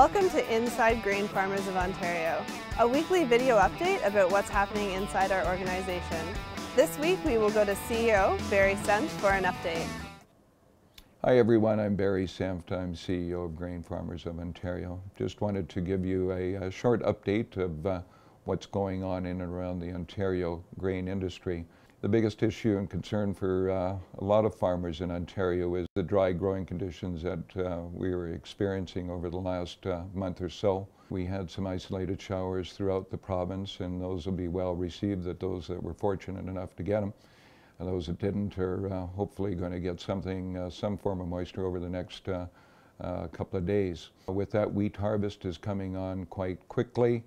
Welcome to Inside Grain Farmers of Ontario, a weekly video update about what's happening inside our organization. This week we will go to CEO Barry Senft for an update. Hi everyone, I'm Barry Senft. I'm CEO of Grain Farmers of Ontario. Just wanted to give you a short update of what's going on in and around the Ontario grain industry. The biggest issue and concern for a lot of farmers in Ontario is the dry growing conditions that we were experiencing over the last month or so. We had some isolated showers throughout the province, and those will be well received, those that were fortunate enough to get them. And those that didn't are hopefully going to get something, some form of moisture over the next couple of days. With that, wheat harvest is coming on quite quickly.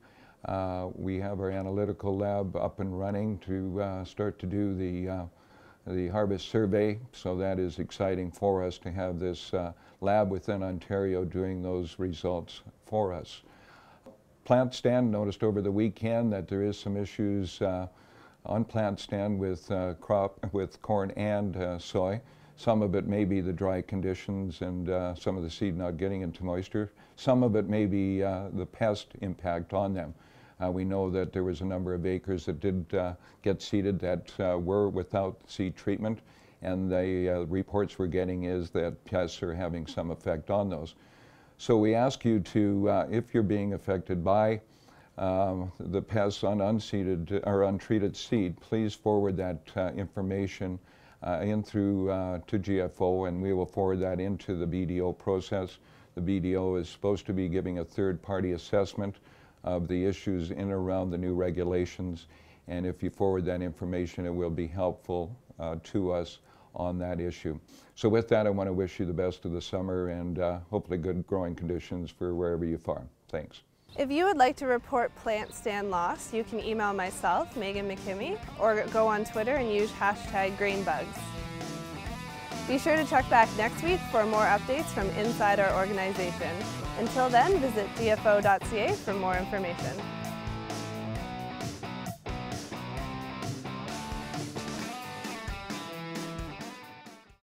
We have our analytical lab up and running to start to do the harvest survey, so that is exciting for us to have this lab within Ontario doing those results for us. Plant stand, noticed over the weekend that there is some issues on plant stand with corn and soy. Some of it may be the dry conditions and some of the seed not getting into moisture. Some of it may be the pest impact on them. We know that there was a number of acres that did get seeded that were without seed treatment, and the reports we're getting is that pests are having some effect on those. So we ask you to, if you're being affected by the pests on unseeded or untreated seed, please forward that information in through to GFO, and we will forward that into the BDO process. The BDO is supposed to be giving a third-party assessment of the issues in and around the new regulations, and if you forward that information, it will be helpful to us on that issue. So with that, I want to wish you the best of the summer and hopefully good growing conditions for wherever you farm. Thanks. If you would like to report plant stand loss, you can email myself, Megan McKimmie, or go on Twitter and use #GrainBugs. Be sure to check back next week for more updates from inside our organization. Until then, visit gfo.ca for more information.